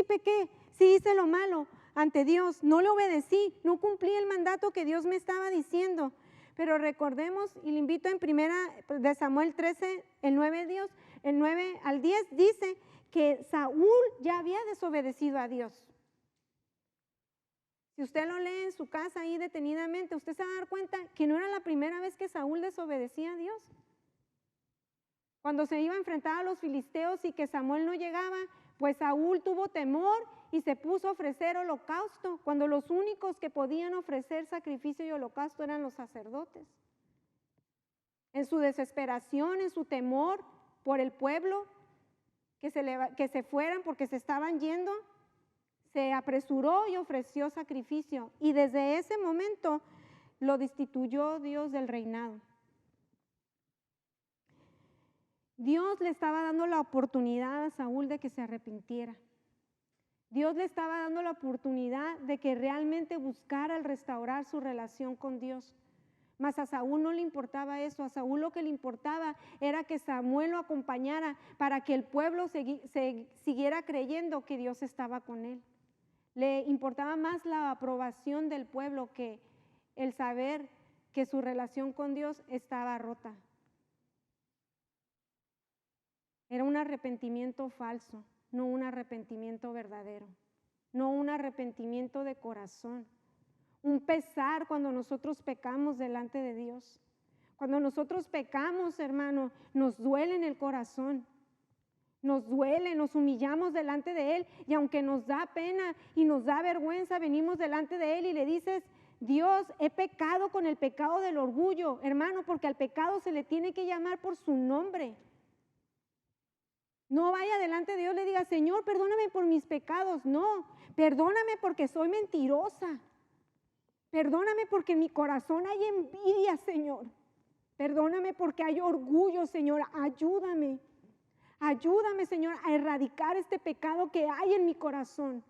Speaker 1: pequé, sí hice lo malo ante Dios, no le obedecí, no cumplí el mandato que Dios me estaba diciendo. Pero recordemos, y le invito en primera de Samuel 13, el 9 al 10, dice que Saúl ya había desobedecido a Dios. Si usted lo lee en su casa ahí detenidamente, usted se va a dar cuenta que no era la primera vez que Saúl desobedecía a Dios. Cuando se iba a enfrentar a los filisteos y que Samuel no llegaba, pues Saúl tuvo temor y se puso a ofrecer holocausto, cuando los únicos que podían ofrecer sacrificio y holocausto eran los sacerdotes. En su desesperación, en su temor por el pueblo, que se fueran porque se estaban yendo, se apresuró y ofreció sacrificio, y desde ese momento lo destituyó Dios del reinado. Dios le estaba dando la oportunidad a Saúl de que se arrepintiera. Dios le estaba dando la oportunidad de que realmente buscara el restaurar su relación con Dios. Mas a Saúl no le importaba eso. A Saúl lo que le importaba era que Samuel lo acompañara para que el pueblo siguiera creyendo que Dios estaba con él. Le importaba más la aprobación del pueblo que el saber que su relación con Dios estaba rota. Era un arrepentimiento falso, no un arrepentimiento verdadero, no un arrepentimiento de corazón. Un pesar cuando nosotros pecamos delante de Dios. Cuando nosotros pecamos, hermano, nos duele en el corazón. Nos duele, nos humillamos delante de Él, y aunque nos da pena y nos da vergüenza, venimos delante de Él y le dices: Dios, he pecado con el pecado del orgullo, hermano, porque al pecado se le tiene que llamar por su nombre. No vaya delante de Dios y le diga: Señor, perdóname por mis pecados. No, perdóname porque soy mentirosa. Perdóname porque en mi corazón hay envidia, Señor. Perdóname porque hay orgullo, Señor. Ayúdame. Ayúdame, Señor, a erradicar este pecado que hay en mi corazón.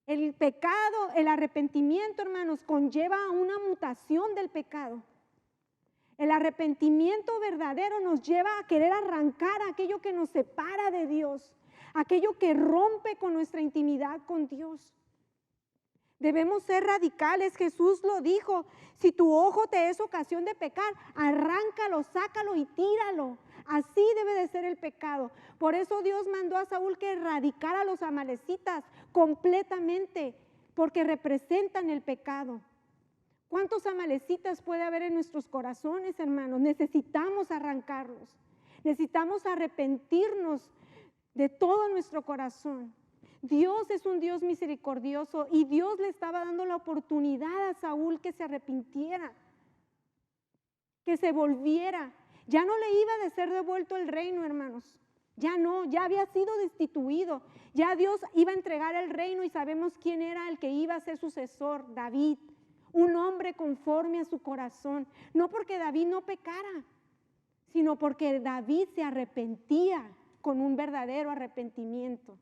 Speaker 1: El pecado, el arrepentimiento, hermanos, conlleva a una mutación del pecado. El arrepentimiento verdadero nos lleva a querer arrancar aquello que nos separa de Dios, aquello que rompe con nuestra intimidad con Dios. Debemos ser radicales. Jesús lo dijo: si tu ojo te es ocasión de pecar, arráncalo, sácalo y tíralo. Así debe de ser el pecado. Por eso Dios mandó a Saúl que erradicara a los amalecitas completamente, porque representan el pecado. ¿Cuántos amalecitas puede haber en nuestros corazones, hermanos? Necesitamos arrancarlos. Necesitamos arrepentirnos de todo nuestro corazón. Dios es un Dios misericordioso y Dios le estaba dando la oportunidad a Saúl que se arrepintiera, que se volviera. Ya no le iba a ser devuelto el reino, hermanos. Ya no, ya había sido destituido. Ya Dios iba a entregar el reino y sabemos quién era el que iba a ser sucesor: David, un hombre conforme a su corazón. No porque David no pecara, sino porque David se arrepentía con un verdadero arrepentimiento.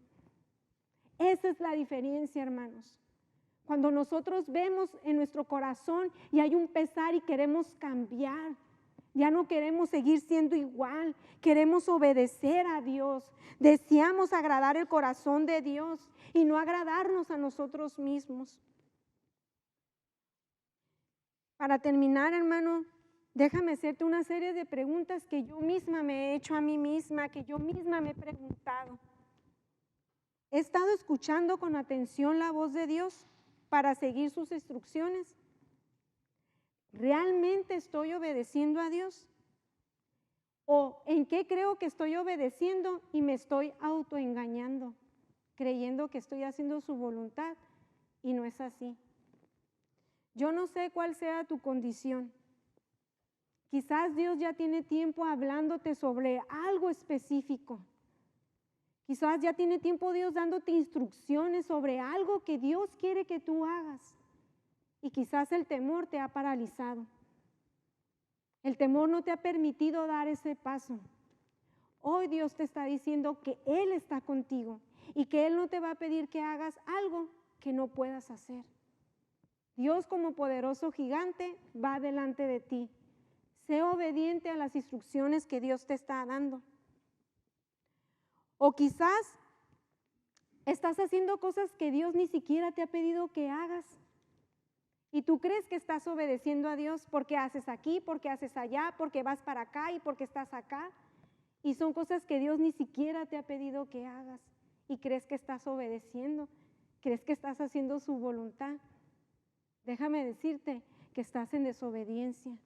Speaker 1: Esa es la diferencia, hermanos. Cuando nosotros vemos en nuestro corazón y hay un pesar y queremos cambiar, ya no queremos seguir siendo igual, queremos obedecer a Dios, deseamos agradar el corazón de Dios y no agradarnos a nosotros mismos. Para terminar, hermano, déjame hacerte una serie de preguntas que yo misma me he hecho a mí misma, que yo misma me he preguntado. ¿He estado escuchando con atención la voz de Dios para seguir sus instrucciones? ¿Realmente estoy obedeciendo a Dios? ¿O en qué creo que estoy obedeciendo y me estoy autoengañando, creyendo que estoy haciendo su voluntad y no es así? Yo no sé cuál sea tu condición. Quizás Dios ya tiene tiempo hablándote sobre algo específico. Quizás ya tiene tiempo Dios dándote instrucciones sobre algo que Dios quiere que tú hagas. Y quizás el temor te ha paralizado. El temor no te ha permitido dar ese paso. Hoy Dios te está diciendo que Él está contigo y que Él no te va a pedir que hagas algo que no puedas hacer. Dios, como poderoso gigante, va delante de ti. Sé obediente a las instrucciones que Dios te está dando. O quizás estás haciendo cosas que Dios ni siquiera te ha pedido que hagas. Y tú crees que estás obedeciendo a Dios porque haces aquí, porque haces allá, porque vas para acá y porque estás acá. Y son cosas que Dios ni siquiera te ha pedido que hagas. Y crees que estás obedeciendo, crees que estás haciendo su voluntad. Déjame decirte que estás en desobediencia.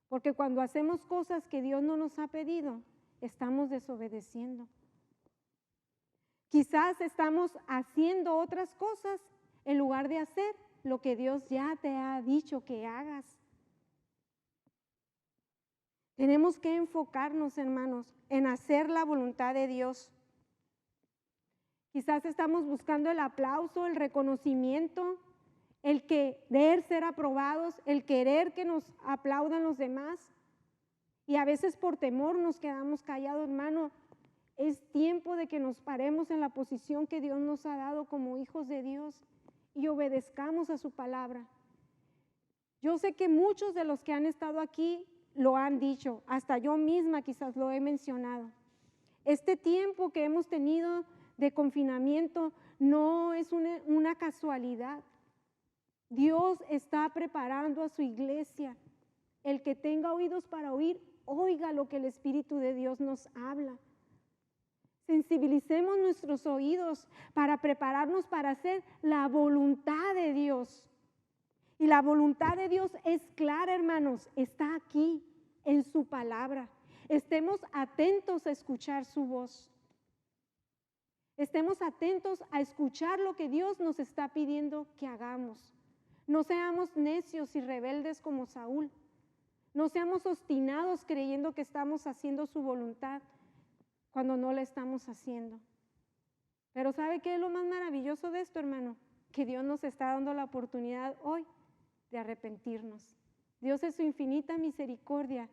Speaker 1: Porque cuando hacemos cosas que Dios no nos ha pedido, estamos desobedeciendo. Quizás estamos haciendo otras cosas en lugar de hacer lo que Dios ya te ha dicho que hagas. Tenemos que enfocarnos, hermanos, en hacer la voluntad de Dios. Quizás estamos buscando el aplauso, el reconocimiento, el querer ser aprobados, el querer que nos aplaudan los demás. Y a veces por temor nos quedamos callados, hermano. Es tiempo de que nos paremos en la posición que Dios nos ha dado como hijos de Dios y obedezcamos a su palabra. Yo sé que muchos de los que han estado aquí lo han dicho, hasta yo misma quizás lo he mencionado. Este tiempo que hemos tenido de confinamiento no es una casualidad. Dios está preparando a su iglesia. El que tenga oídos para oír, oiga lo que el Espíritu de Dios nos habla. Sensibilicemos nuestros oídos para prepararnos para hacer la voluntad de Dios. Y la voluntad de Dios es clara, hermanos, está aquí en su palabra. Estemos atentos a escuchar su voz. Estemos atentos a escuchar lo que Dios nos está pidiendo que hagamos. No seamos necios y rebeldes como Saúl. No seamos obstinados creyendo que estamos haciendo su voluntad cuando no la estamos haciendo. Pero ¿sabe qué es lo más maravilloso de esto, hermano? Que Dios nos está dando la oportunidad hoy de arrepentirnos. Dios en su infinita misericordia,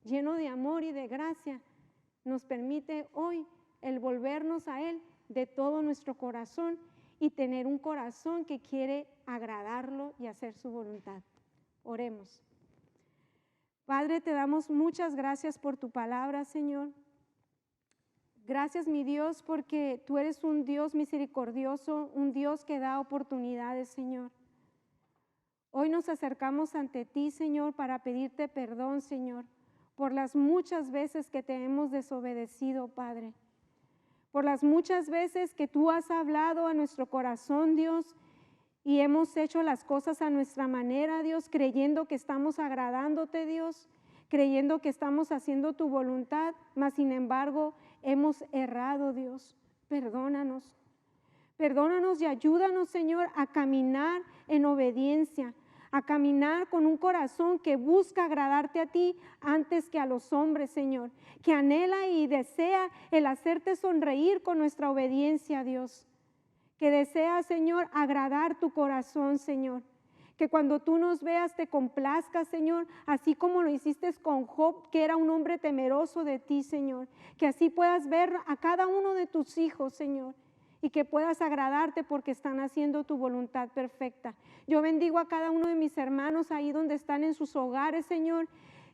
Speaker 1: lleno de amor y de gracia, nos permite hoy el volvernos a Él de todo nuestro corazón y tener un corazón que quiere agradarlo y hacer su voluntad. Oremos. Padre, te damos muchas gracias por tu palabra, Señor. Gracias, mi Dios, porque tú eres un Dios misericordioso, un Dios que da oportunidades, Señor. Hoy nos acercamos ante ti, Señor, para pedirte perdón, Señor, por las muchas veces que te hemos desobedecido, Padre. Por las muchas veces que tú has hablado a nuestro corazón, Dios, y hemos hecho las cosas a nuestra manera, Dios, creyendo que estamos agradándote, Dios, creyendo que estamos haciendo tu voluntad, mas sin embargo hemos errado, Dios. Perdónanos. Perdónanos y ayúdanos, Señor, a caminar en obediencia, a caminar con un corazón que busca agradarte a ti antes que a los hombres, Señor, que anhela y desea el hacerte sonreír con nuestra obediencia, Dios, que desea, Señor, agradar tu corazón, Señor, que cuando tú nos veas te complazcas, Señor, así como lo hiciste con Job, que era un hombre temeroso de ti, Señor, que así puedas ver a cada uno de tus hijos, Señor, y que puedas agradarte porque están haciendo tu voluntad perfecta. Yo bendigo a cada uno de mis hermanos ahí donde están en sus hogares, Señor,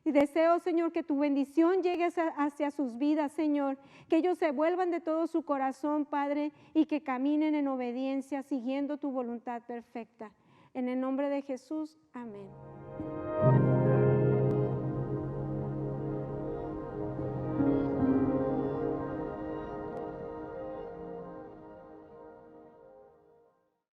Speaker 1: y deseo, Señor, que tu bendición llegue hacia sus vidas, Señor, que ellos se vuelvan de todo su corazón, Padre, y que caminen en obediencia, siguiendo tu voluntad perfecta. En el nombre de Jesús, amén.